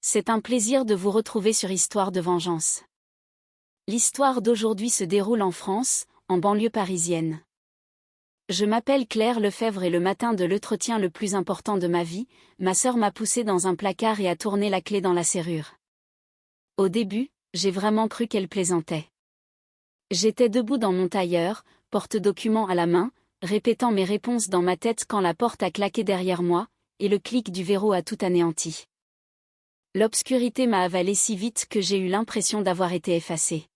C'est un plaisir de vous retrouver sur Histoire de vengeance. L'histoire d'aujourd'hui se déroule en France, en banlieue parisienne. Je m'appelle Claire Lefebvre et le matin de l'entretien le plus important de ma vie, ma sœur m'a poussée dans un placard et a tourné la clé dans la serrure. Au début, j'ai vraiment cru qu'elle plaisantait. J'étais debout dans mon tailleur, porte-documents à la main, répétant mes réponses dans ma tête quand la porte a claqué derrière moi, et le clic du verrou a tout anéanti. L'obscurité m'a avalé si vite que j'ai eu l'impression d'avoir été effacée.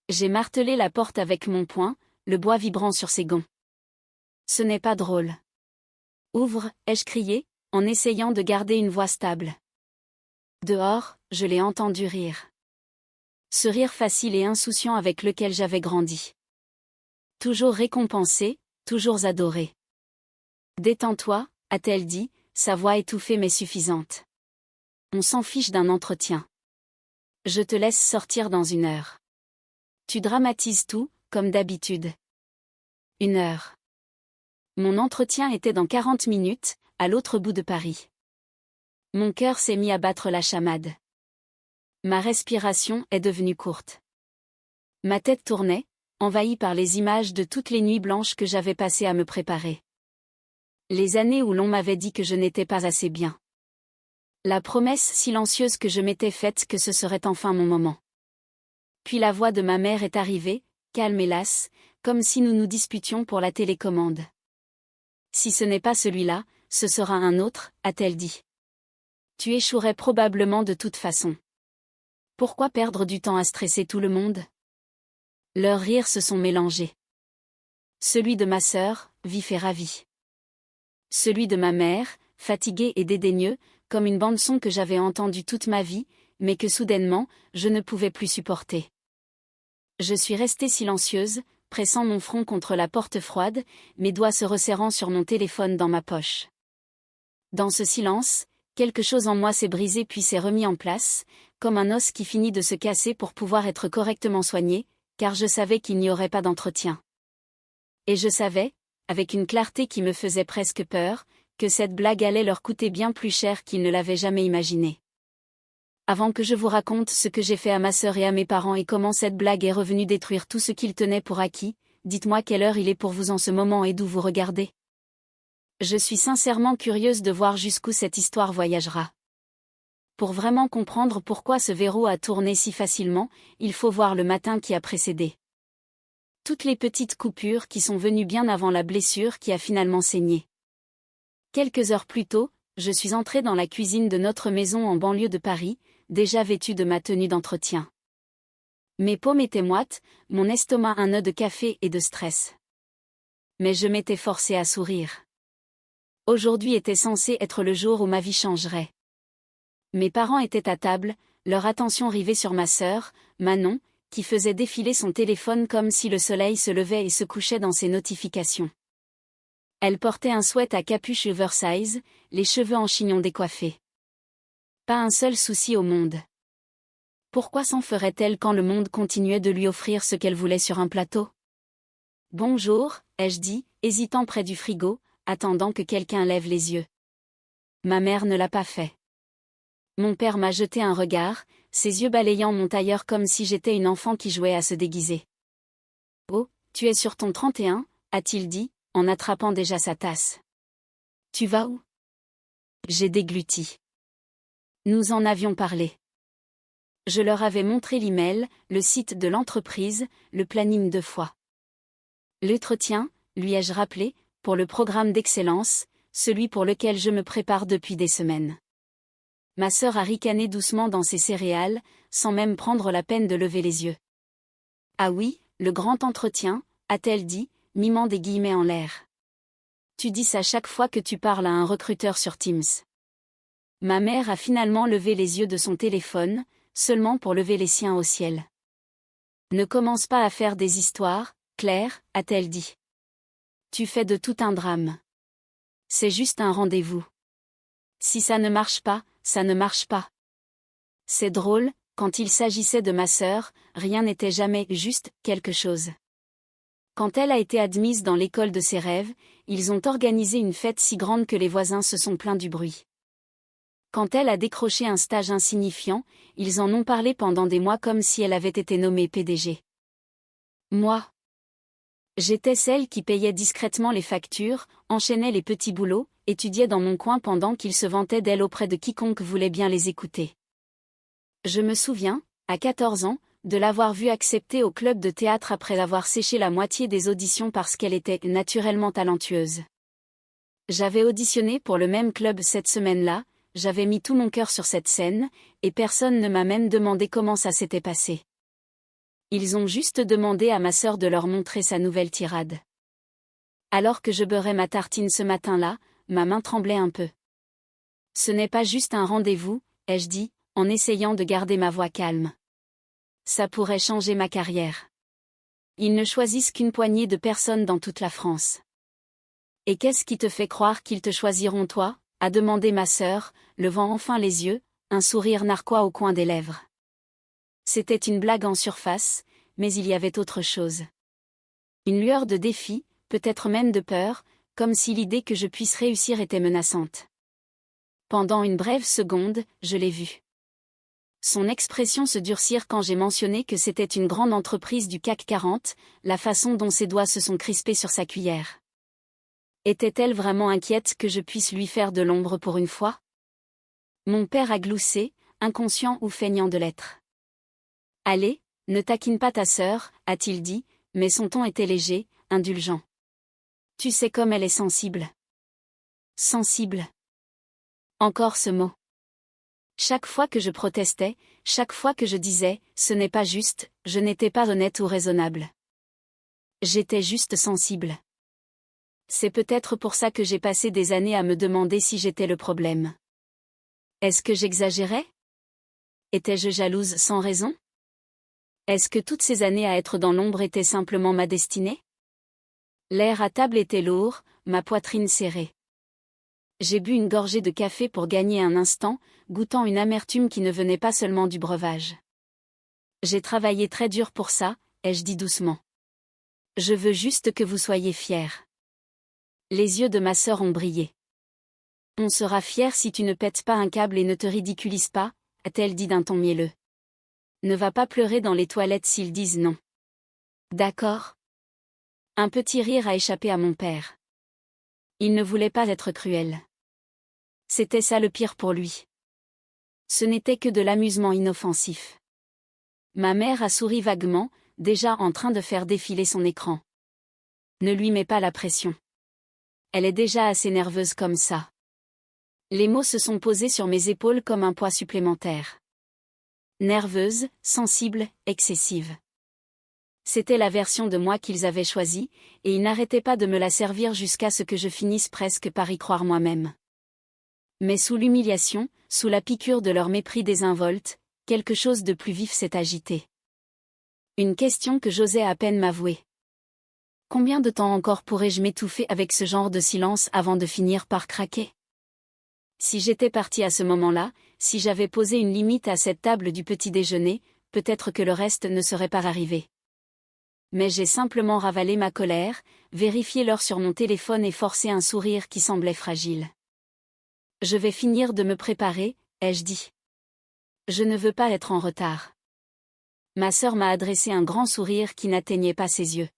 J'ai martelé la porte avec mon poing, le bois vibrant sur ses gonds. Ce n'est pas drôle. Ouvre, ai-je crié, en essayant de garder une voix stable. Dehors, je l'ai entendu rire. Ce rire facile et insouciant avec lequel j'avais grandi. Toujours récompensé, toujours adoré. Détends-toi, a-t-elle dit, sa voix étouffée mais suffisante. On s'en fiche d'un entretien. Je te laisse sortir dans 1 heure. Tu dramatises tout, comme d'habitude. 1 heure. Mon entretien était dans 40 minutes, à l'autre bout de Paris. Mon cœur s'est mis à battre la chamade. Ma respiration est devenue courte. Ma tête tournait, envahie par les images de toutes les nuits blanches que j'avais passées à me préparer. Les années où l'on m'avait dit que je n'étais pas assez bien. La promesse silencieuse que je m'étais faite que ce serait enfin mon moment. Puis la voix de ma mère est arrivée, calme et lasse, comme si nous nous disputions pour la télécommande. Si ce n'est pas celui-là, ce sera un autre, a-t-elle dit. Tu échouerais probablement de toute façon. Pourquoi perdre du temps à stresser tout le monde? Leurs rires se sont mélangés. Celui de ma sœur, vif et ravi. Celui de ma mère, fatigué et dédaigneux, comme une bande-son que j'avais entendue toute ma vie, mais que soudainement, je ne pouvais plus supporter. Je suis restée silencieuse, pressant mon front contre la porte froide, mes doigts se resserrant sur mon téléphone dans ma poche. Dans ce silence, quelque chose en moi s'est brisé puis s'est remis en place, comme un os qui finit de se casser pour pouvoir être correctement soigné, car je savais qu'il n'y aurait pas d'entretien. Et je savais, avec une clarté qui me faisait presque peur, que cette blague allait leur coûter bien plus cher qu'ils ne l'avaient jamais imaginé. Avant que je vous raconte ce que j'ai fait à ma sœur et à mes parents et comment cette blague est revenue détruire tout ce qu'ils tenaient pour acquis, dites-moi quelle heure il est pour vous en ce moment et d'où vous regardez. Je suis sincèrement curieuse de voir jusqu'où cette histoire voyagera. Pour vraiment comprendre pourquoi ce verrou a tourné si facilement, il faut voir le matin qui a précédé. Toutes les petites coupures qui sont venues bien avant la blessure qui a finalement saigné. Quelques heures plus tôt, je suis entrée dans la cuisine de notre maison en banlieue de Paris, déjà vêtue de ma tenue d'entretien. Mes paumes étaient moites, mon estomac un nœud de café et de stress. Mais je m'étais forcée à sourire. Aujourd'hui était censé être le jour où ma vie changerait. Mes parents étaient à table, leur attention rivée sur ma sœur, Manon, qui faisait défiler son téléphone comme si le soleil se levait et se couchait dans ses notifications. Elle portait un sweat à capuche oversize, les cheveux en chignon décoiffés. Pas un seul souci au monde. Pourquoi s'en ferait-elle quand le monde continuait de lui offrir ce qu'elle voulait sur un plateau? Bonjour, ai-je dit, hésitant près du frigo, attendant que quelqu'un lève les yeux. Ma mère ne l'a pas fait. Mon père m'a jeté un regard, ses yeux balayant mon tailleur comme si j'étais une enfant qui jouait à se déguiser. Oh, tu es sur ton 31, a-t-il dit, en attrapant déjà sa tasse. Tu vas où? J'ai dégluti. Nous en avions parlé. Je leur avais montré l'email, le site de l'entreprise, le planning 2 fois. L'entretien, lui ai-je rappelé, pour le programme d'excellence, celui pour lequel je me prépare depuis des semaines. Ma sœur a ricané doucement dans ses céréales, sans même prendre la peine de lever les yeux. Ah oui, le grand entretien, a-t-elle dit, mimant des guillemets en l'air. Tu dis ça chaque fois que tu parles à un recruteur sur Teams. Ma mère a finalement levé les yeux de son téléphone, seulement pour lever les siens au ciel. Ne commence pas à faire des histoires, Claire, a-t-elle dit. Tu fais de tout un drame. C'est juste un rendez-vous. Si ça ne marche pas, ça ne marche pas. C'est drôle, quand il s'agissait de ma sœur, rien n'était jamais juste quelque chose. Quand elle a été admise dans l'école de ses rêves, ils ont organisé une fête si grande que les voisins se sont plaints du bruit. Quand elle a décroché un stage insignifiant, ils en ont parlé pendant des mois comme si elle avait été nommée PDG. Moi, j'étais celle qui payait discrètement les factures, enchaînait les petits boulots, étudiait dans mon coin pendant qu'ils se vantaient d'elle auprès de quiconque voulait bien les écouter. Je me souviens, à 14 ans, de l'avoir vue accepter au club de théâtre après avoir séché la moitié des auditions parce qu'elle était naturellement talentueuse. J'avais auditionné pour le même club cette semaine-là, j'avais mis tout mon cœur sur cette scène, et personne ne m'a même demandé comment ça s'était passé. Ils ont juste demandé à ma sœur de leur montrer sa nouvelle tirade. Alors que je beurrais ma tartine ce matin-là, ma main tremblait un peu. Ce n'est pas juste un rendez-vous, ai-je dit, en essayant de garder ma voix calme. Ça pourrait changer ma carrière. Ils ne choisissent qu'une poignée de personnes dans toute la France. Et qu'est-ce qui te fait croire qu'ils te choisiront toi ? A demandé ma sœur, levant enfin les yeux, un sourire narquois au coin des lèvres. C'était une blague en surface, mais il y avait autre chose. Une lueur de défi, peut-être même de peur, comme si l'idée que je puisse réussir était menaçante. Pendant une brève seconde, je l'ai vue. Son expression se durcir quand j'ai mentionné que c'était une grande entreprise du CAC 40, la façon dont ses doigts se sont crispés sur sa cuillère. Était-elle vraiment inquiète que je puisse lui faire de l'ombre pour une fois ? Mon père a gloussé, inconscient ou feignant de l'être. Allez, ne taquine pas ta sœur, a-t-il dit, mais son ton était léger, indulgent. Tu sais comme elle est sensible. Sensible. Encore ce mot. Chaque fois que je protestais, chaque fois que je disais « ce n'est pas juste », je n'étais pas honnête ou raisonnable. J'étais juste sensible. C'est peut-être pour ça que j'ai passé des années à me demander si j'étais le problème. Est-ce que j'exagérais ? Étais-je jalouse sans raison ? Est-ce que toutes ces années à être dans l'ombre étaient simplement ma destinée ? L'air à table était lourd, ma poitrine serrée. J'ai bu une gorgée de café pour gagner un instant, goûtant une amertume qui ne venait pas seulement du breuvage. J'ai travaillé très dur pour ça, ai-je dit doucement. Je veux juste que vous soyez fiers. Les yeux de ma sœur ont brillé. On sera fier si tu ne pètes pas un câble et ne te ridiculises pas, a-t-elle dit d'un ton mielleux. Ne va pas pleurer dans les toilettes s'ils disent non. D'accord. Un petit rire a échappé à mon père. Il ne voulait pas être cruel. C'était ça le pire pour lui. Ce n'était que de l'amusement inoffensif. Ma mère a souri vaguement, déjà en train de faire défiler son écran. Ne lui mets pas la pression. Elle est déjà assez nerveuse comme ça. Les mots se sont posés sur mes épaules comme un poids supplémentaire. Nerveuse, sensible, excessive. C'était la version de moi qu'ils avaient choisie, et ils n'arrêtaient pas de me la servir jusqu'à ce que je finisse presque par y croire moi-même. Mais sous l'humiliation, sous la piqûre de leur mépris désinvolte, quelque chose de plus vif s'est agité. Une question que j'osais à peine m'avouer. Combien de temps encore pourrais-je m'étouffer avec ce genre de silence avant de finir par craquer ? Si j'étais partie à ce moment-là, si j'avais posé une limite à cette table du petit déjeuner, peut-être que le reste ne serait pas arrivé. Mais j'ai simplement ravalé ma colère, vérifié l'heure sur mon téléphone et forcé un sourire qui semblait fragile. Je vais finir de me préparer, ai-je dit. Je ne veux pas être en retard. Ma sœur m'a adressé un grand sourire qui n'atteignait pas ses yeux.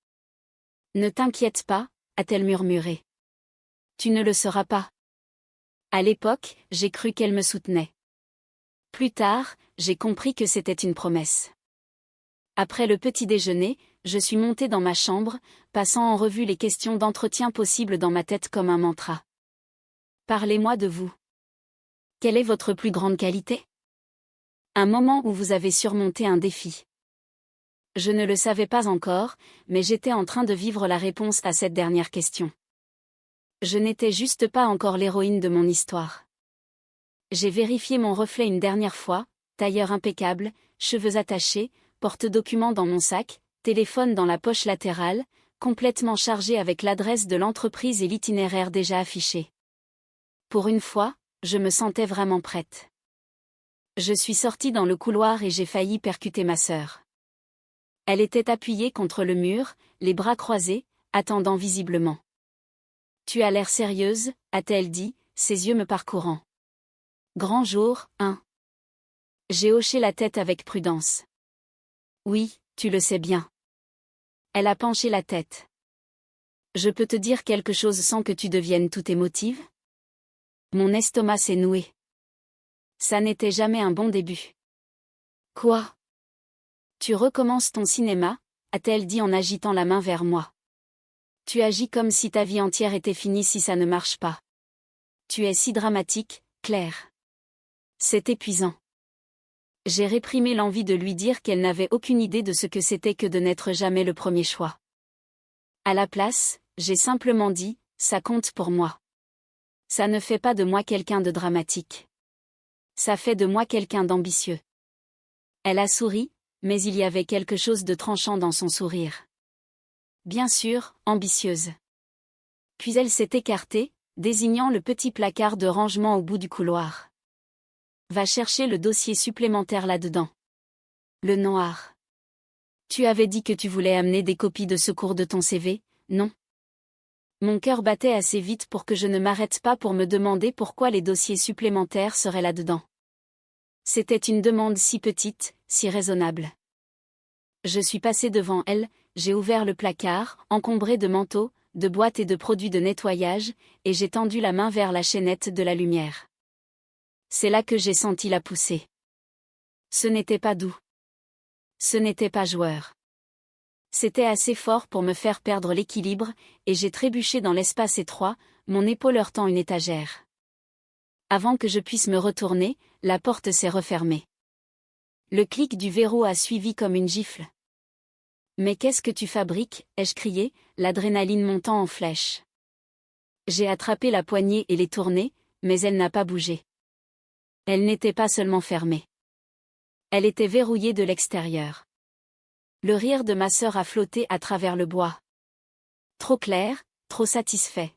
Ne t'inquiète pas, a-t-elle murmuré. Tu ne le seras pas. À l'époque, j'ai cru qu'elle me soutenait. Plus tard, j'ai compris que c'était une promesse. Après le petit déjeuner, je suis montée dans ma chambre, passant en revue les questions d'entretien possibles dans ma tête comme un mantra. Parlez-moi de vous. Quelle est votre plus grande qualité ? Un moment où vous avez surmonté un défi. Je ne le savais pas encore, mais j'étais en train de vivre la réponse à cette dernière question. Je n'étais juste pas encore l'héroïne de mon histoire. J'ai vérifié mon reflet une dernière fois, tailleur impeccable, cheveux attachés, porte-documents dans mon sac, téléphone dans la poche latérale, complètement chargé avec l'adresse de l'entreprise et l'itinéraire déjà affiché. Pour une fois, je me sentais vraiment prête. Je suis sortie dans le couloir et j'ai failli percuter ma sœur. Elle était appuyée contre le mur, les bras croisés, attendant visiblement. « Tu as l'air sérieuse » a-t-elle dit, ses yeux me parcourant. Grand jour, hein? J'ai hoché la tête avec prudence. Oui, tu le sais bien. Elle a penché la tête. Je peux te dire quelque chose sans que tu deviennes tout émotive? Mon estomac s'est noué. Ça n'était jamais un bon début. Quoi? Tu recommences ton cinéma, a-t-elle dit en agitant la main vers moi. Tu agis comme si ta vie entière était finie si ça ne marche pas. Tu es si dramatique, Claire. C'est épuisant. J'ai réprimé l'envie de lui dire qu'elle n'avait aucune idée de ce que c'était que de n'être jamais le premier choix. À la place, j'ai simplement dit, ça compte pour moi. Ça ne fait pas de moi quelqu'un de dramatique. Ça fait de moi quelqu'un d'ambitieux. Elle a souri, mais il y avait quelque chose de tranchant dans son sourire. Bien sûr, ambitieuse. Puis elle s'est écartée, désignant le petit placard de rangement au bout du couloir. Va chercher le dossier supplémentaire là-dedans. Le noir. Tu avais dit que tu voulais amener des copies de secours de ton CV, non? Mon cœur battait assez vite pour que je ne m'arrête pas pour me demander pourquoi les dossiers supplémentaires seraient là-dedans. C'était une demande si petite, si raisonnable. Je suis passé devant elle, j'ai ouvert le placard, encombré de manteaux, de boîtes et de produits de nettoyage, et j'ai tendu la main vers la chaînette de la lumière. C'est là que j'ai senti la poussée. Ce n'était pas doux. Ce n'était pas joueur. C'était assez fort pour me faire perdre l'équilibre, et j'ai trébuché dans l'espace étroit, mon épaule heurtant une étagère. Avant que je puisse me retourner, la porte s'est refermée. Le clic du verrou a suivi comme une gifle. Mais qu'est-ce que tu fabriques, ai-je crié, l'adrénaline montant en flèche. J'ai attrapé la poignée et l'ai tournée, mais elle n'a pas bougé. Elle n'était pas seulement fermée. Elle était verrouillée de l'extérieur. Le rire de ma sœur a flotté à travers le bois. Trop clair, trop satisfait.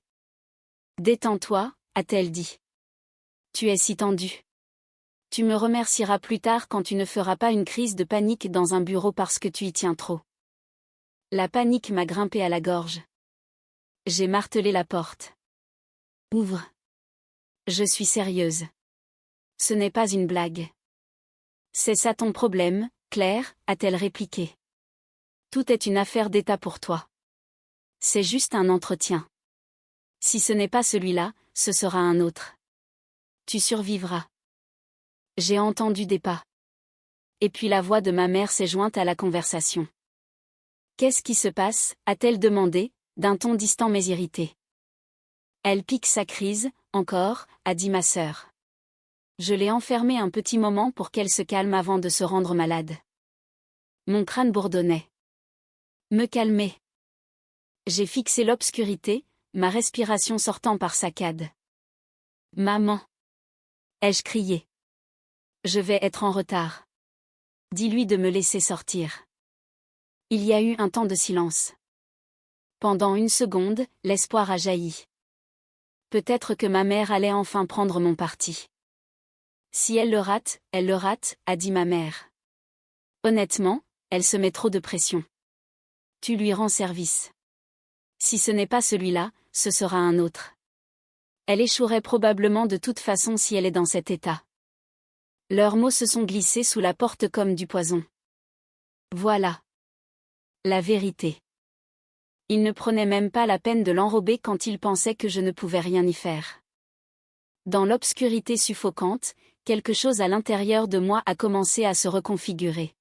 Détends-toi, a-t-elle dit. Tu es si tendu. Tu me remercieras plus tard quand tu ne feras pas une crise de panique dans un bureau parce que tu y tiens trop. La panique m'a grimpé à la gorge. J'ai martelé la porte. Ouvre. Je suis sérieuse. Ce n'est pas une blague. C'est ça ton problème, Claire, a-t-elle répliqué. Tout est une affaire d'état pour toi. C'est juste un entretien. Si ce n'est pas celui-là, ce sera un autre. Tu survivras. J'ai entendu des pas. Et puis la voix de ma mère s'est jointe à la conversation. Qu'est-ce qui se passe, a-t-elle demandé, d'un ton distant mais irrité. Elle pique sa crise, encore, a dit ma sœur. Je l'ai enfermée un petit moment pour qu'elle se calme avant de se rendre malade. Mon crâne bourdonnait. Me calmer. J'ai fixé l'obscurité, ma respiration sortant par saccades. Maman. Ai-je crié. Je vais être en retard. Dis-lui de me laisser sortir. Il y a eu un temps de silence. Pendant une seconde, l'espoir a jailli. Peut-être que ma mère allait enfin prendre mon parti. Si elle le rate, a dit ma mère. Honnêtement, elle se met trop de pression. Tu lui rends service. Si ce n'est pas celui-là, ce sera un autre. Elle échouerait probablement de toute façon si elle est dans cet état. Leurs mots se sont glissés sous la porte comme du poison. Voilà. La vérité. Il ne prenait même pas la peine de l'enrober quand il pensait que je ne pouvais rien y faire. Dans l'obscurité suffocante, quelque chose à l'intérieur de moi a commencé à se reconfigurer.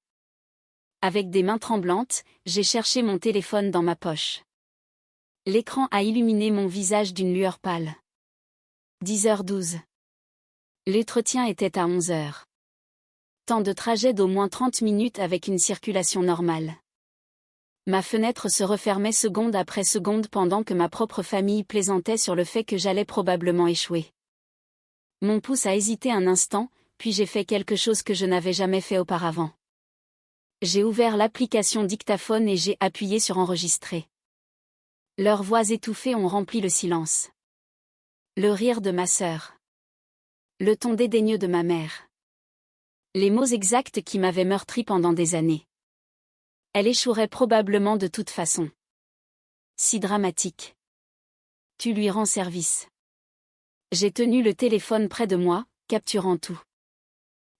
Avec des mains tremblantes, j'ai cherché mon téléphone dans ma poche. L'écran a illuminé mon visage d'une lueur pâle. 10h12. L'entretien était à 11h. Temps de trajet d'au moins 30 minutes avec une circulation normale. Ma fenêtre se refermait seconde après seconde pendant que ma propre famille plaisantait sur le fait que j'allais probablement échouer. Mon pouce a hésité un instant, puis j'ai fait quelque chose que je n'avais jamais fait auparavant. J'ai ouvert l'application dictaphone et j'ai appuyé sur enregistrer. Leurs voix étouffées ont rempli le silence. Le rire de ma sœur. Le ton dédaigneux de ma mère. Les mots exacts qui m'avaient meurtri pendant des années. Elle échouerait probablement de toute façon. Si dramatique. Tu lui rends service. J'ai tenu le téléphone près de moi, capturant tout.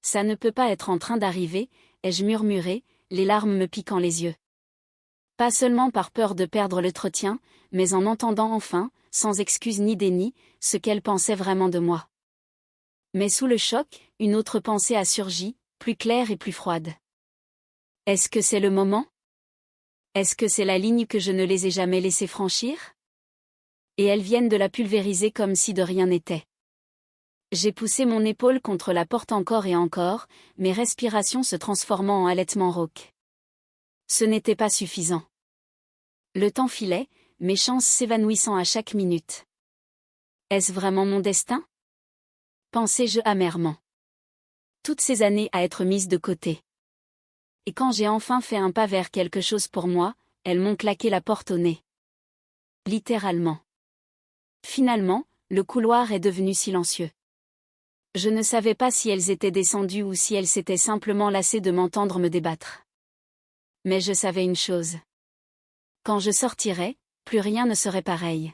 Ça ne peut pas être en train d'arriver, ai-je murmuré, les larmes me piquant les yeux. Pas seulement par peur de perdre l'entretien, mais en entendant enfin, sans excuse ni déni, ce qu'elle pensait vraiment de moi. Mais sous le choc, une autre pensée a surgi, plus claire et plus froide. Est-ce que c'est le moment? Est-ce que c'est la ligne que je ne les ai jamais laissés franchir? Et elles viennent de la pulvériser comme si de rien n'était. J'ai poussé mon épaule contre la porte encore et encore, mes respirations se transformant en halètements rauques. Ce n'était pas suffisant. Le temps filait, mes chances s'évanouissant à chaque minute. Est-ce vraiment mon destin? Pensais-je amèrement. Toutes ces années à être mises de côté. Et quand j'ai enfin fait un pas vers quelque chose pour moi, elles m'ont claqué la porte au nez. Littéralement. Finalement, le couloir est devenu silencieux. Je ne savais pas si elles étaient descendues ou si elles s'étaient simplement lassées de m'entendre me débattre. Mais je savais une chose. Quand je sortirais, plus rien ne serait pareil.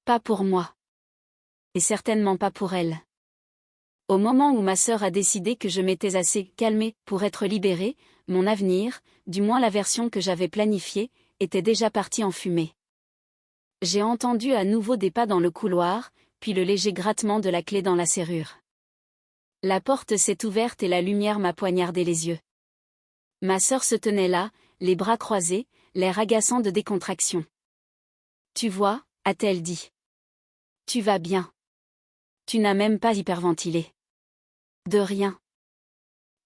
Pas pour moi. Et certainement pas pour elles. Au moment où ma sœur a décidé que je m'étais assez calmée pour être libérée, mon avenir, du moins la version que j'avais planifiée, était déjà parti en fumée. J'ai entendu à nouveau des pas dans le couloir, puis le léger grattement de la clé dans la serrure. La porte s'est ouverte et la lumière m'a poignardé les yeux. Ma sœur se tenait là, les bras croisés, l'air agaçant de décontraction. « Tu vois » a-t-elle dit. « Tu vas bien. Tu n'as même pas hyperventilé. » « De rien. »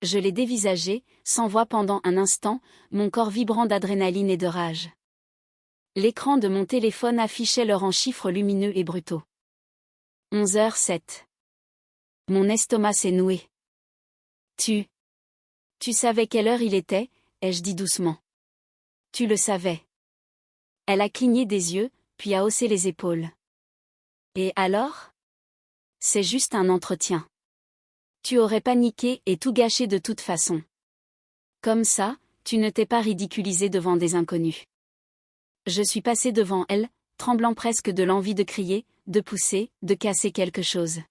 Je l'ai dévisagé, sans voix pendant un instant, mon corps vibrant d'adrénaline et de rage. L'écran de mon téléphone affichait l'heure en chiffres lumineux et brutaux. 11h07. Mon estomac s'est noué. Tu savais quelle heure il était, ai-je dit doucement. Tu le savais. Elle a cligné des yeux, puis a haussé les épaules. Et alors? C'est juste un entretien. Tu aurais paniqué et tout gâché de toute façon. Comme ça, tu ne t'es pas ridiculisé devant des inconnus. Je suis passé devant elle, tremblant presque de l'envie de crier, de pousser, de casser quelque chose.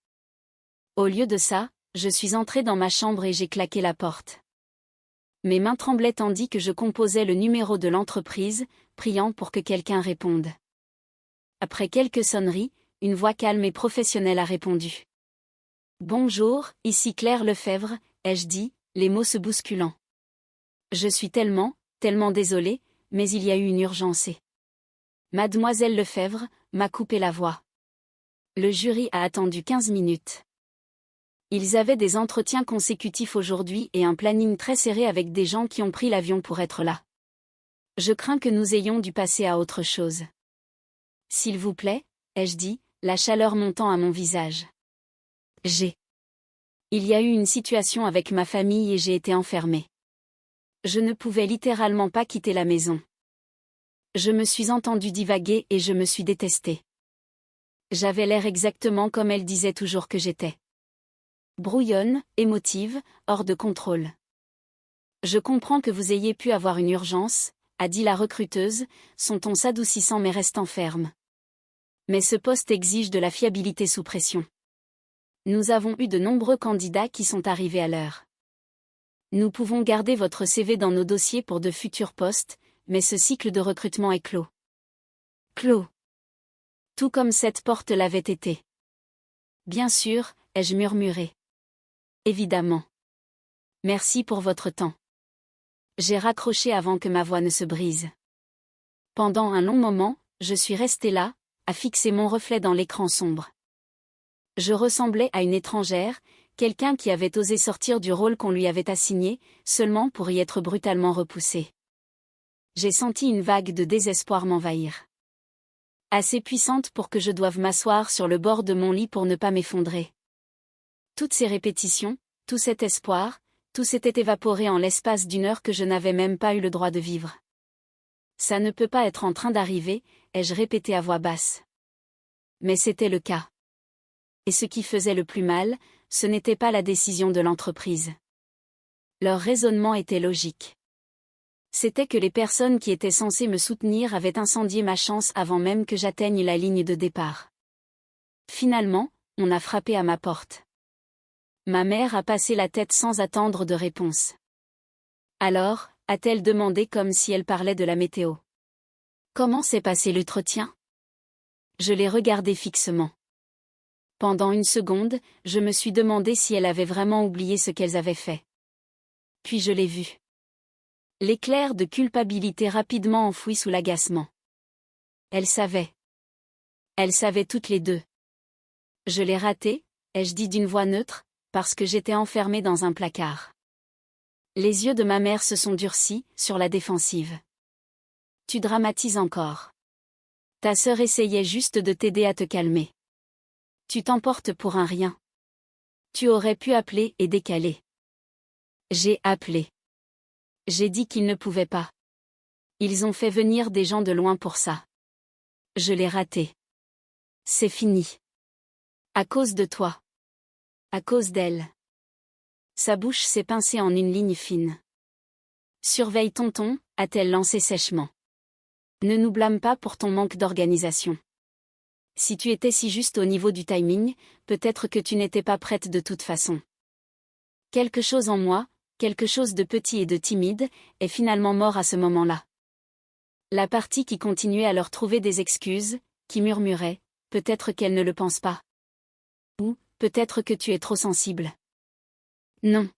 Au lieu de ça, je suis entré dans ma chambre et j'ai claqué la porte. Mes mains tremblaient tandis que je composais le numéro de l'entreprise, priant pour que quelqu'un réponde. Après quelques sonneries, une voix calme et professionnelle a répondu. « Bonjour, ici Claire Lefebvre », ai-je dit, les mots se bousculant. Je suis tellement désolée, mais il y a eu une urgence et... Mademoiselle Lefebvre m'a coupé la voix. Le jury a attendu 15 minutes. Ils avaient des entretiens consécutifs aujourd'hui et un planning très serré avec des gens qui ont pris l'avion pour être là. Je crains que nous ayons dû passer à autre chose. S'il vous plaît, ai-je dit, la chaleur montant à mon visage. Il y a eu une situation avec ma famille et j'ai été enfermée. Je ne pouvais littéralement pas quitter la maison. Je me suis entendue divaguer et je me suis détestée. J'avais l'air exactement comme elle disait toujours que j'étais. Brouillonne, émotive, hors de contrôle. Je comprends que vous ayez pu avoir une urgence, a dit la recruteuse, son ton s'adoucissant mais restant ferme. Mais ce poste exige de la fiabilité sous pression. Nous avons eu de nombreux candidats qui sont arrivés à l'heure. Nous pouvons garder votre CV dans nos dossiers pour de futurs postes, mais ce cycle de recrutement est clos. Clos. Tout comme cette porte l'avait été. Bien sûr, ai-je murmuré. Évidemment. Merci pour votre temps. J'ai raccroché avant que ma voix ne se brise. Pendant un long moment, je suis resté là, à fixer mon reflet dans l'écran sombre. Je ressemblais à une étrangère, quelqu'un qui avait osé sortir du rôle qu'on lui avait assigné, seulement pour y être brutalement repoussé. J'ai senti une vague de désespoir m'envahir. Assez puissante pour que je doive m'asseoir sur le bord de mon lit pour ne pas m'effondrer. Toutes ces répétitions, tout cet espoir, tout s'était évaporé en l'espace d'une heure que je n'avais même pas eu le droit de vivre. Ça ne peut pas être en train d'arriver, ai-je répété à voix basse. Mais c'était le cas. Et ce qui faisait le plus mal, ce n'était pas la décision de l'entreprise. Leur raisonnement était logique. C'était que les personnes qui étaient censées me soutenir avaient incendié ma chance avant même que j'atteigne la ligne de départ. Finalement, on a frappé à ma porte. Ma mère a passé la tête sans attendre de réponse. Alors, a-t-elle demandé comme si elle parlait de la météo. Comment s'est passé l'entretien? Je l'ai regardée fixement. Pendant une seconde, je me suis demandé si elle avait vraiment oublié ce qu'elles avaient fait. Puis je l'ai vue. L'éclair de culpabilité rapidement enfoui sous l'agacement. Elles savaient. Elles savaient toutes les deux. Je l'ai raté, ai-je dit d'une voix neutre, parce que j'étais enfermée dans un placard. Les yeux de ma mère se sont durcis, sur la défensive. Tu dramatises encore. Ta sœur essayait juste de t'aider à te calmer. Tu t'emportes pour un rien. Tu aurais pu appeler et décaler. J'ai appelé. J'ai dit qu'ils ne pouvaient pas. Ils ont fait venir des gens de loin pour ça. Je l'ai raté. C'est fini. À cause de toi. À cause d'elle. Sa bouche s'est pincée en une ligne fine. Surveille tonton, a-t-elle lancé sèchement. Ne nous blâme pas pour ton manque d'organisation. Si tu étais si juste au niveau du timing, peut-être que tu n'étais pas prête de toute façon. Quelque chose en moi, quelque chose de petit et de timide, est finalement mort à ce moment-là. La partie qui continuait à leur trouver des excuses, qui murmurait, peut-être qu'elle ne le pense pas. Ou, peut-être que tu es trop sensible. Non.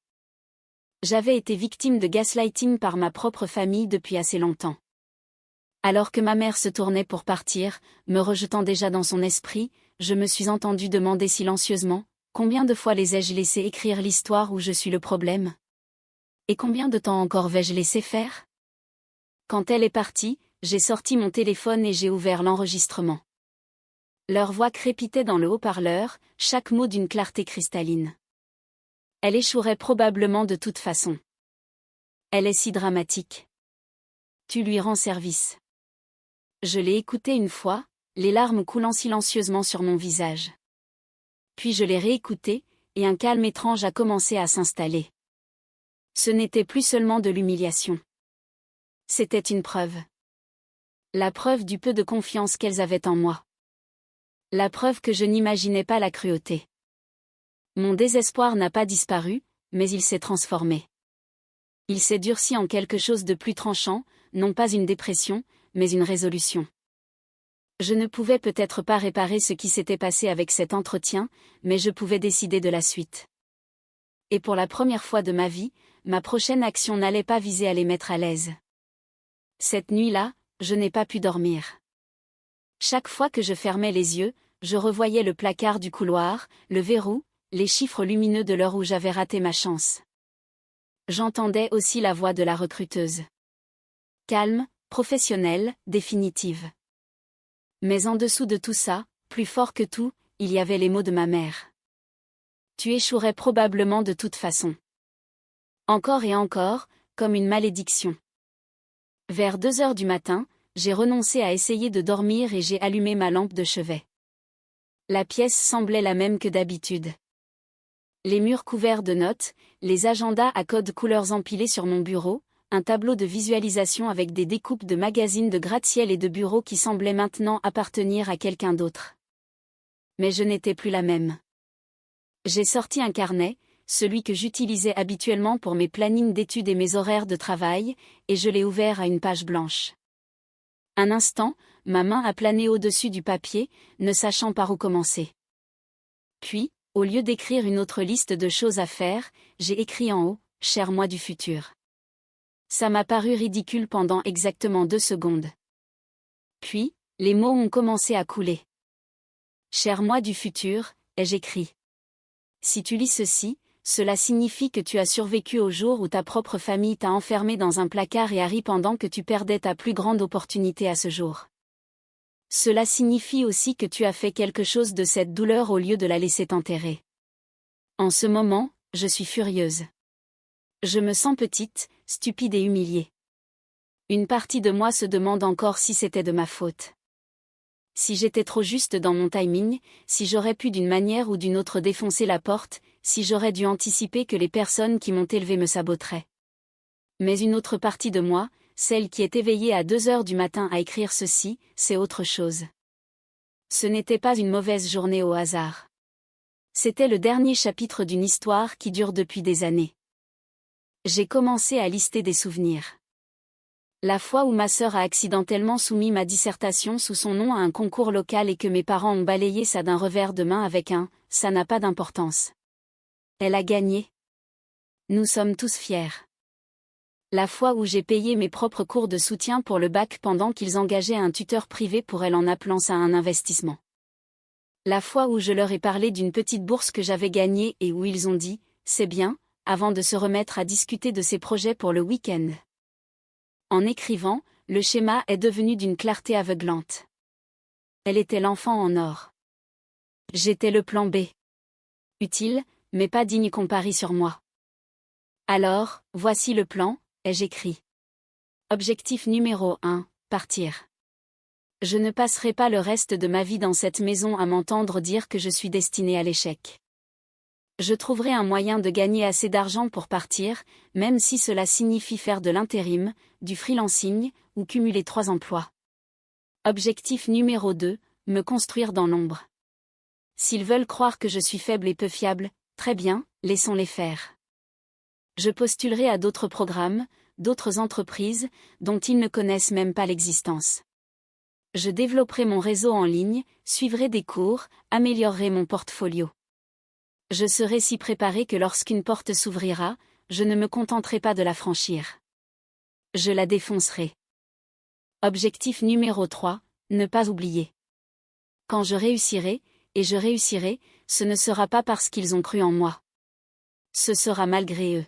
J'avais été victime de gaslighting par ma propre famille depuis assez longtemps. Alors que ma mère se tournait pour partir, me rejetant déjà dans son esprit, je me suis entendue demander silencieusement, combien de fois les ai-je laissé écrire l'histoire où je suis le problème? Et combien de temps encore vais-je laisser faire? Quand elle est partie, j'ai sorti mon téléphone et j'ai ouvert l'enregistrement. Leur voix crépitait dans le haut-parleur, chaque mot d'une clarté cristalline. Elle échouerait probablement de toute façon. Elle est si dramatique. Tu lui rends service. Je l'ai écoutée une fois, les larmes coulant silencieusement sur mon visage. Puis je l'ai réécoutée, et un calme étrange a commencé à s'installer. Ce n'était plus seulement de l'humiliation. C'était une preuve. La preuve du peu de confiance qu'elles avaient en moi. La preuve que je n'imaginais pas la cruauté. Mon désespoir n'a pas disparu, mais il s'est transformé. Il s'est durci en quelque chose de plus tranchant, non pas une dépression, mais une résolution. Je ne pouvais peut-être pas réparer ce qui s'était passé avec cet entretien, mais je pouvais décider de la suite. Et pour la première fois de ma vie, ma prochaine action n'allait pas viser à les mettre à l'aise. Cette nuit-là, je n'ai pas pu dormir. Chaque fois que je fermais les yeux, je revoyais le placard du couloir, le verrou, les chiffres lumineux de l'heure où j'avais raté ma chance. J'entendais aussi la voix de la recruteuse. Calme, professionnelle, définitive. Mais en dessous de tout ça, plus fort que tout, il y avait les mots de ma mère. Tu échouerais probablement de toute façon. Encore et encore, comme une malédiction. Vers 2 heures du matin, j'ai renoncé à essayer de dormir et j'ai allumé ma lampe de chevet. La pièce semblait la même que d'habitude. Les murs couverts de notes, les agendas à codes couleurs empilés sur mon bureau, un tableau de visualisation avec des découpes de magazines de gratte-ciel et de bureaux qui semblaient maintenant appartenir à quelqu'un d'autre. Mais je n'étais plus la même. J'ai sorti un carnet, celui que j'utilisais habituellement pour mes plannings d'études et mes horaires de travail, et je l'ai ouvert à une page blanche. Un instant, ma main a plané au-dessus du papier, ne sachant par où commencer. Puis, au lieu d'écrire une autre liste de choses à faire, j'ai écrit en haut, « Cher moi du futur ». Ça m'a paru ridicule pendant exactement 2 secondes. Puis, les mots ont commencé à couler. « Cher moi du futur », ai-je écrit. Si tu lis ceci, cela signifie que tu as survécu au jour où ta propre famille t'a enfermé dans un placard et a ri pendant que tu perdais ta plus grande opportunité à ce jour. Cela signifie aussi que tu as fait quelque chose de cette douleur au lieu de la laisser t'enterrer. En ce moment, je suis furieuse. Je me sens petite, stupide et humiliée. Une partie de moi se demande encore si c'était de ma faute. Si j'étais trop juste dans mon timing, si j'aurais pu d'une manière ou d'une autre défoncer la porte, si j'aurais dû anticiper que les personnes qui m'ont élevé me saboteraient. Mais une autre partie de moi, celle qui est éveillée à 2 heures du matin à écrire ceci, c'est autre chose. Ce n'était pas une mauvaise journée au hasard. C'était le dernier chapitre d'une histoire qui dure depuis des années. J'ai commencé à lister des souvenirs. La fois où ma sœur a accidentellement soumis ma dissertation sous son nom à un concours local et que mes parents ont balayé ça d'un revers de main avec un « ça n'a pas d'importance ». Elle a gagné. Nous sommes tous fiers. La fois où j'ai payé mes propres cours de soutien pour le bac pendant qu'ils engageaient un tuteur privé pour elle en appelant ça un investissement. La fois où je leur ai parlé d'une petite bourse que j'avais gagnée et où ils ont dit « c'est bien », avant de se remettre à discuter de ses projets pour le week-end. En écrivant, le schéma est devenu d'une clarté aveuglante. Elle était l'enfant en or. J'étais le plan B. Utile, mais pas digne qu'on parie sur moi. Alors, voici le plan, ai-je écrit. Objectif numéro 1, partir. Je ne passerai pas le reste de ma vie dans cette maison à m'entendre dire que je suis destinée à l'échec. Je trouverai un moyen de gagner assez d'argent pour partir, même si cela signifie faire de l'intérim, du freelancing, ou cumuler 3 emplois. Objectif numéro 2, me construire dans l'ombre. S'ils veulent croire que je suis faible et peu fiable, très bien, laissons-les faire. Je postulerai à d'autres programmes, d'autres entreprises, dont ils ne connaissent même pas l'existence. Je développerai mon réseau en ligne, suivrai des cours, améliorerai mon portfolio. Je serai si préparé que lorsqu'une porte s'ouvrira, je ne me contenterai pas de la franchir. Je la défoncerai. Objectif numéro 3, ne pas oublier. Quand je réussirai, et je réussirai, ce ne sera pas parce qu'ils ont cru en moi. Ce sera malgré eux.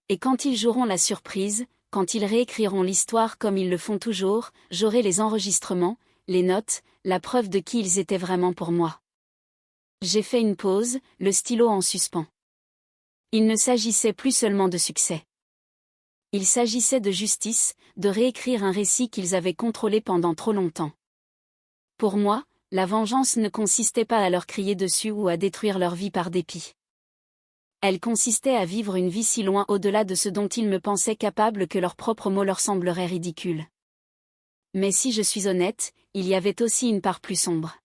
Et quand ils joueront la surprise, quand ils réécriront l'histoire comme ils le font toujours, j'aurai les enregistrements, les notes, la preuve de qui ils étaient vraiment pour moi. J'ai fait une pause, le stylo en suspens. Il ne s'agissait plus seulement de succès. Il s'agissait de justice, de réécrire un récit qu'ils avaient contrôlé pendant trop longtemps. Pour moi, la vengeance ne consistait pas à leur crier dessus ou à détruire leur vie par dépit. Elle consistait à vivre une vie si loin au-delà de ce dont ils me pensaient capables que leurs propres mots leur sembleraient ridicules. Mais si je suis honnête, il y avait aussi une part plus sombre.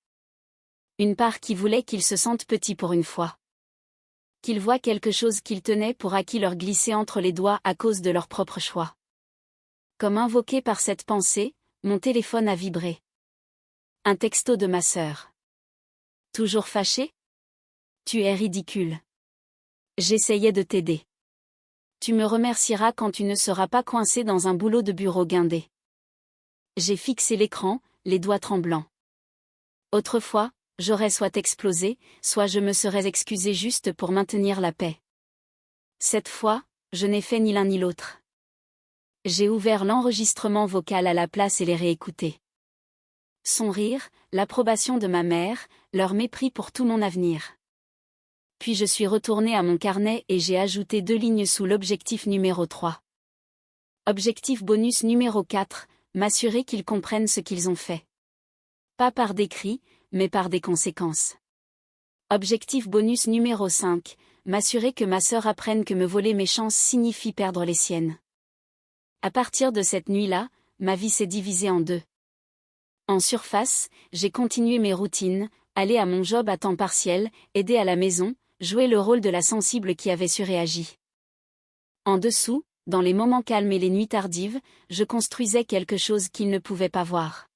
Une part qui voulait qu'ils se sentent petits pour une fois. Qu'ils voient quelque chose qu'ils tenaient pour acquis leur glisser entre les doigts à cause de leur propre choix. Comme invoqué par cette pensée, mon téléphone a vibré. Un texto de ma sœur. Toujours fâché? Tu es ridicule. J'essayais de t'aider. Tu me remercieras quand tu ne seras pas coincé dans un boulot de bureau guindé. J'ai fixé l'écran, les doigts tremblants. Autrefois, j'aurais soit explosé, soit je me serais excusé juste pour maintenir la paix. Cette fois, je n'ai fait ni l'un ni l'autre. J'ai ouvert l'enregistrement vocal à la place et les réécouté. Son rire, l'approbation de ma mère, leur mépris pour tout mon avenir. Puis je suis retourné à mon carnet et j'ai ajouté 2 lignes sous l'objectif numéro 3. Objectif bonus numéro 4, m'assurer qu'ils comprennent ce qu'ils ont fait. Pas par des cris, mais par des conséquences. Objectif bonus numéro 5, m'assurer que ma sœur apprenne que me voler mes chances signifie perdre les siennes. À partir de cette nuit-là, ma vie s'est divisée en 2. En surface, j'ai continué mes routines, aller à mon job à temps partiel, aider à la maison, jouer le rôle de la sensible qui avait surréagi. En dessous, dans les moments calmes et les nuits tardives, je construisais quelque chose qu'ils ne pouvaient pas voir.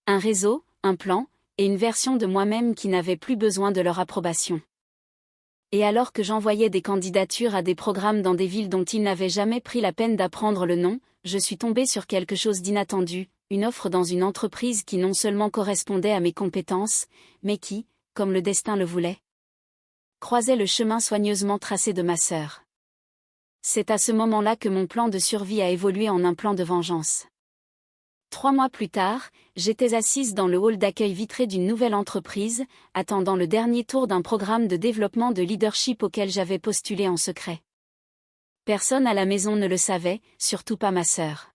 Un réseau, un plan, et une version de moi-même qui n'avait plus besoin de leur approbation. Et alors que j'envoyais des candidatures à des programmes dans des villes dont ils n'avaient jamais pris la peine d'apprendre le nom, je suis tombée sur quelque chose d'inattendu, une offre dans une entreprise qui non seulement correspondait à mes compétences, mais qui, comme le destin le voulait, croisait le chemin soigneusement tracé de ma sœur. C'est à ce moment-là que mon plan de survie a évolué en un plan de vengeance. 3 mois plus tard, j'étais assise dans le hall d'accueil vitré d'une nouvelle entreprise, attendant le dernier tour d'un programme de développement de leadership auquel j'avais postulé en secret. Personne à la maison ne le savait, surtout pas ma sœur.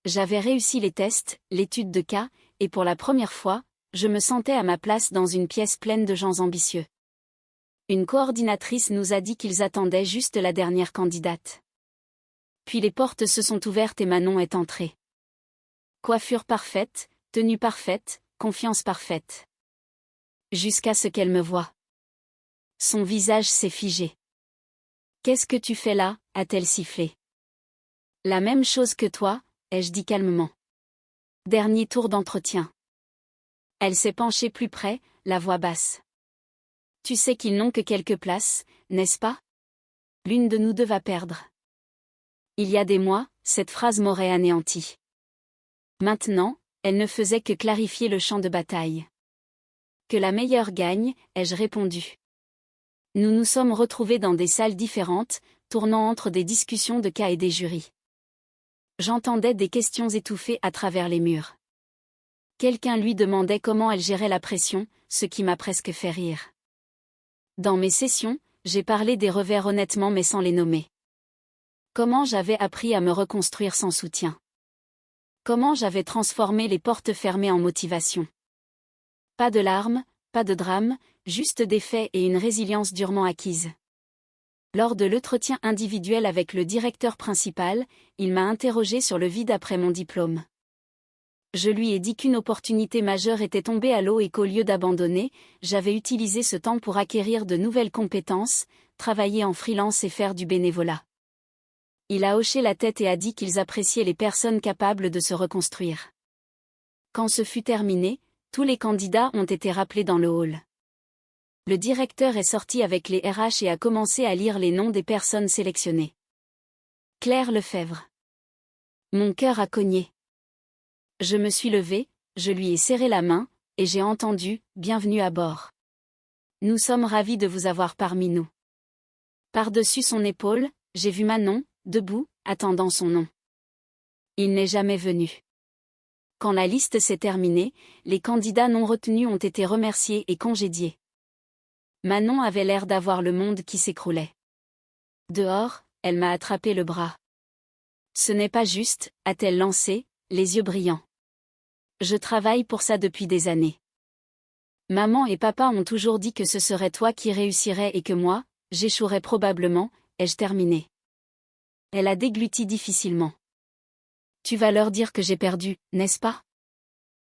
J'avais réussi les tests, l'étude de cas, et pour la première fois, je me sentais à ma place dans une pièce pleine de gens ambitieux. Une coordinatrice nous a dit qu'ils attendaient juste la dernière candidate. Puis les portes se sont ouvertes et Manon est entrée. Coiffure parfaite, tenue parfaite, confiance parfaite. Jusqu'à ce qu'elle me voie. Son visage s'est figé. Qu'est-ce que tu fais là, a-t-elle sifflé. La même chose que toi, ai-je dit calmement. Dernier tour d'entretien. Elle s'est penchée plus près, la voix basse. Tu sais qu'ils n'ont que quelques places, n'est-ce pas? L'une de nous deux va perdre. Il y a des mois, cette phrase m'aurait anéanti. Maintenant, elle ne faisait que clarifier le champ de bataille. Que la meilleure gagne, ai-je répondu. Nous nous sommes retrouvés dans des salles différentes, tournant entre des discussions de cas et des jurys. J'entendais des questions étouffées à travers les murs. Quelqu'un lui demandait comment elle gérait la pression, ce qui m'a presque fait rire. Dans mes sessions, j'ai parlé des revers honnêtement mais sans les nommer. Comment j'avais appris à me reconstruire sans soutien. Comment j'avais transformé les portes fermées en motivation. Pas de larmes, pas de drame, juste des faits et une résilience durement acquise. Lors de l'entretien individuel avec le directeur principal, il m'a interrogé sur le vide après mon diplôme. Je lui ai dit qu'une opportunité majeure était tombée à l'eau et qu'au lieu d'abandonner, j'avais utilisé ce temps pour acquérir de nouvelles compétences, travailler en freelance et faire du bénévolat. Il a hoché la tête et a dit qu'ils appréciaient les personnes capables de se reconstruire. Quand ce fut terminé, tous les candidats ont été rappelés dans le hall. Le directeur est sorti avec les RH et a commencé à lire les noms des personnes sélectionnées. Claire Lefebvre. Mon cœur a cogné. Je me suis levée, je lui ai serré la main, et j'ai entendu « Bienvenue à bord. Nous sommes ravis de vous avoir parmi nous. » Par-dessus son épaule, j'ai vu Manon, debout, attendant son nom. Il n'est jamais venu. Quand la liste s'est terminée, les candidats non retenus ont été remerciés et congédiés. Manon avait l'air d'avoir le monde qui s'écroulait. Dehors, elle m'a attrapé le bras. Ce n'est pas juste, a-t-elle lancé, les yeux brillants. Je travaille pour ça depuis des années. Maman et papa ont toujours dit que ce serait toi qui réussirais et que moi, j'échouerais probablement, ai-je terminé. Elle a dégluti difficilement. Tu vas leur dire que j'ai perdu, n'est-ce pas?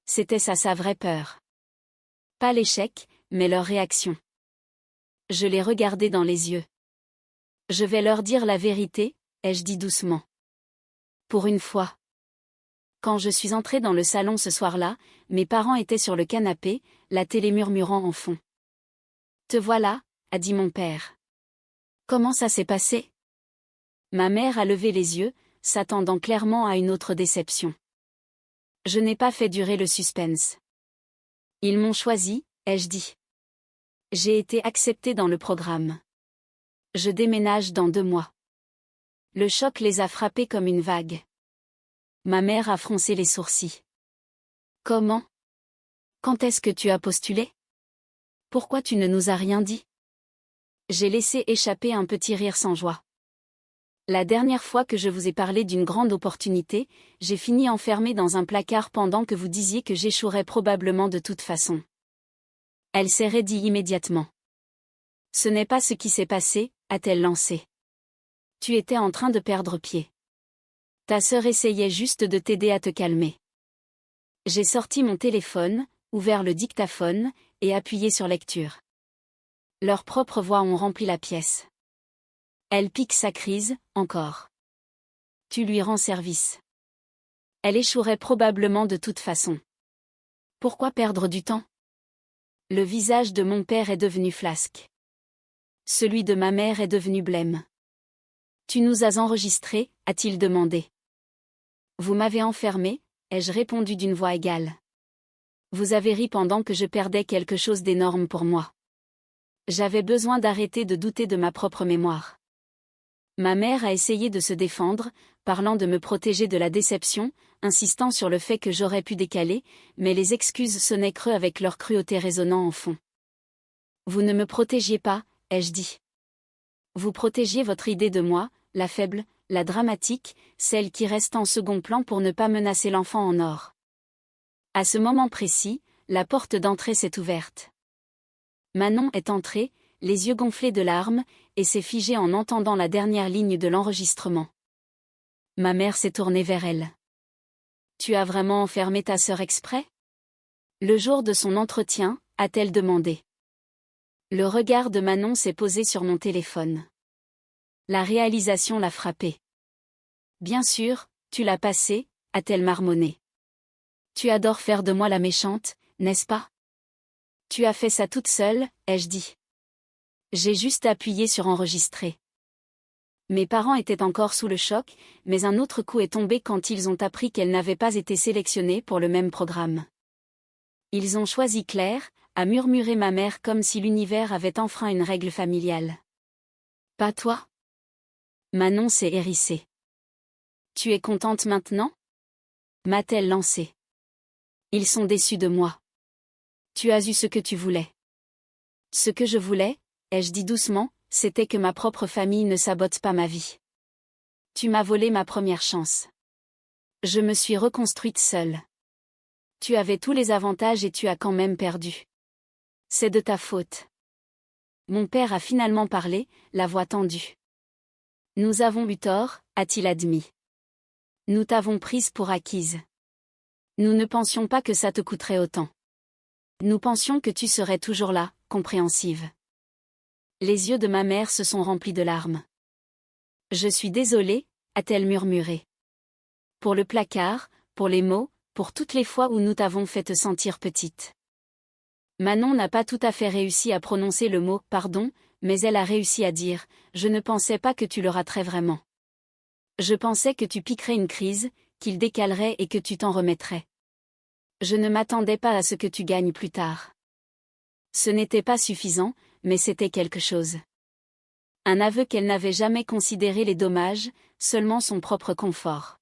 C'était ça sa vraie peur. Pas l'échec, mais leur réaction. Je l'ai regardé dans les yeux. Je vais leur dire la vérité, ai-je dit doucement. Pour une fois. Quand je suis entrée dans le salon ce soir-là, mes parents étaient sur le canapé, la télé murmurant en fond. Te voilà, a dit mon père. Comment ça s'est passé? Ma mère a levé les yeux, s'attendant clairement à une autre déception. Je n'ai pas fait durer le suspense. Ils m'ont choisi, ai-je dit. J'ai été acceptée dans le programme. Je déménage dans 2 mois. Le choc les a frappés comme une vague. Ma mère a froncé les sourcils. Comment? Quand est-ce que tu as postulé? Pourquoi tu ne nous as rien dit? J'ai laissé échapper un petit rire sans joie. La dernière fois que je vous ai parlé d'une grande opportunité, j'ai fini enfermée dans un placard pendant que vous disiez que j'échouerais probablement de toute façon. Elle s'est raidie immédiatement. Ce n'est pas ce qui s'est passé, a-t-elle lancé. Tu étais en train de perdre pied. Ta sœur essayait juste de t'aider à te calmer. J'ai sorti mon téléphone, ouvert le dictaphone, et appuyé sur lecture. Leurs propres voix ont rempli la pièce. Elle pique sa crise, encore. Tu lui rends service. Elle échouerait probablement de toute façon. Pourquoi perdre du temps? Le visage de mon père est devenu flasque. Celui de ma mère est devenu blême. Tu nous as enregistrés, a-t-il demandé. Vous m'avez enfermé, ai-je répondu d'une voix égale. Vous avez ri pendant que je perdais quelque chose d'énorme pour moi. J'avais besoin d'arrêter de douter de ma propre mémoire. Ma mère a essayé de se défendre, parlant de me protéger de la déception, insistant sur le fait que j'aurais pu décaler, mais les excuses sonnaient creux avec leur cruauté résonnant en fond. Vous ne me protégiez pas, ai-je dit. Vous protégiez votre idée de moi, la faible, la dramatique, celle qui reste en second plan pour ne pas menacer l'enfant en or. À ce moment précis, la porte d'entrée s'est ouverte. Manon est entrée, les yeux gonflés de larmes, et s'est figée en entendant la dernière ligne de l'enregistrement. Ma mère s'est tournée vers elle. Tu as vraiment enfermé ta sœur exprès? Le jour de son entretien, a-t-elle demandé. Le regard de Manon s'est posé sur mon téléphone. La réalisation l'a frappée. Bien sûr, tu l'as passé, a-t-elle marmonné. Tu adores faire de moi la méchante, n'est-ce pas? Tu as fait ça toute seule, ai-je dit. J'ai juste appuyé sur enregistrer. Mes parents étaient encore sous le choc, mais un autre coup est tombé quand ils ont appris qu'elle n'avait pas été sélectionnée pour le même programme. Ils ont choisi Claire, a murmuré ma mère comme si l'univers avait enfreint une règle familiale. Pas toi? Manon s'est hérissée. Tu es contente maintenant? M'a-t-elle lancé. Ils sont déçus de moi. Tu as eu ce que tu voulais. Ce que je voulais, ai-je dit doucement, c'était que ma propre famille ne sabote pas ma vie. Tu m'as volé ma première chance. Je me suis reconstruite seule. Tu avais tous les avantages et tu as quand même perdu. C'est de ta faute. Mon père a finalement parlé, la voix tendue. Nous avons eu tort, a-t-il admis. Nous t'avons prise pour acquise. Nous ne pensions pas que ça te coûterait autant. Nous pensions que tu serais toujours là, compréhensive. Les yeux de ma mère se sont remplis de larmes. Je suis désolée, a-t-elle murmuré. Pour le placard, pour les mots, pour toutes les fois où nous t'avons fait te sentir petite. Manon n'a pas tout à fait réussi à prononcer le mot « pardon », mais elle a réussi à dire « Je ne pensais pas que tu le raterais vraiment. Je pensais que tu piquerais une crise, qu'il décalerait et que tu t'en remettrais. Je ne m'attendais pas à ce que tu gagnes plus tard. » Ce n'était pas suffisant, mais c'était quelque chose. Un aveu qu'elle n'avait jamais considéré les dommages, seulement son propre confort.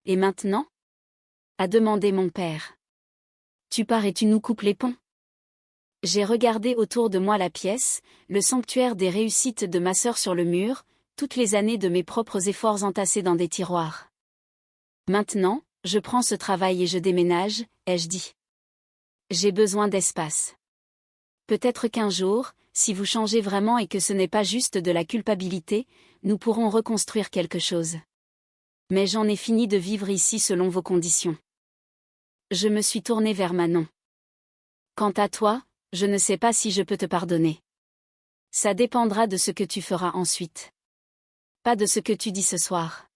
Et maintenant? A demandé mon père. Tu pars et tu nous coupes les ponts? J'ai regardé autour de moi la pièce, le sanctuaire des réussites de ma sœur sur le mur, toutes les années de mes propres efforts entassés dans des tiroirs. Maintenant, je prends ce travail et je déménage, ai-je dit. J'ai besoin d'espace. Peut-être qu'un jour, si vous changez vraiment et que ce n'est pas juste de la culpabilité, nous pourrons reconstruire quelque chose. Mais j'en ai fini de vivre ici selon vos conditions. Je me suis tournée vers Manon. Quant à toi, je ne sais pas si je peux te pardonner. Ça dépendra de ce que tu feras ensuite. Pas de ce que tu dis ce soir.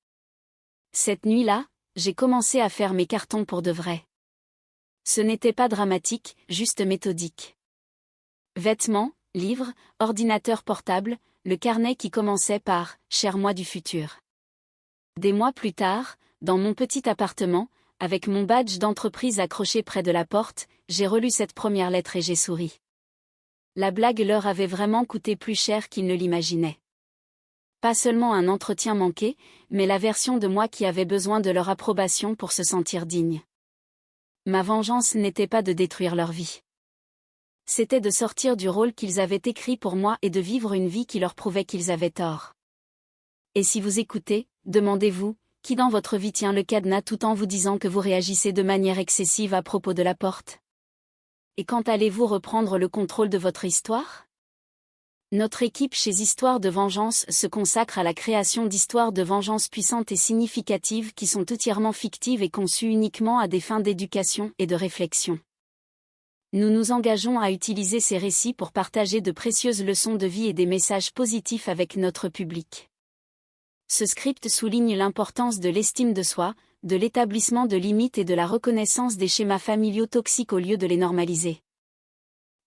Cette nuit-là, j'ai commencé à faire mes cartons pour de vrai. Ce n'était pas dramatique, juste méthodique. Vêtements, livres, ordinateur portable, le carnet qui commençait par « Cher moi du futur ». Des mois plus tard, dans mon petit appartement, avec mon badge d'entreprise accroché près de la porte, j'ai relu cette première lettre et j'ai souri. La blague leur avait vraiment coûté plus cher qu'ils ne l'imaginaient. Pas seulement un entretien manqué, mais la version de moi qui avait besoin de leur approbation pour se sentir digne. Ma vengeance n'était pas de détruire leur vie. C'était de sortir du rôle qu'ils avaient écrit pour moi et de vivre une vie qui leur prouvait qu'ils avaient tort. Et si vous écoutez, demandez-vous, qui dans votre vie tient le cadenas tout en vous disant que vous réagissez de manière excessive à propos de la porte? Et quand allez-vous reprendre le contrôle de votre histoire? Notre équipe chez Histoires de Vengeance se consacre à la création d'histoires de vengeance puissantes et significatives qui sont entièrement fictives et conçues uniquement à des fins d'éducation et de réflexion. Nous nous engageons à utiliser ces récits pour partager de précieuses leçons de vie et des messages positifs avec notre public. Ce script souligne l'importance de l'estime de soi, de l'établissement de limites et de la reconnaissance des schémas familiaux toxiques au lieu de les normaliser.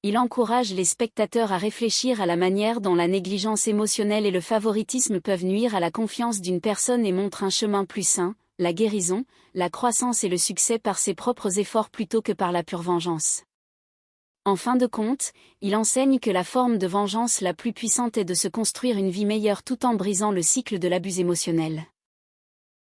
Il encourage les spectateurs à réfléchir à la manière dont la négligence émotionnelle et le favoritisme peuvent nuire à la confiance d'une personne et montre un chemin plus sain, la guérison, la croissance et le succès par ses propres efforts plutôt que par la pure vengeance. En fin de compte, il enseigne que la forme de vengeance la plus puissante est de se construire une vie meilleure tout en brisant le cycle de l'abus émotionnel.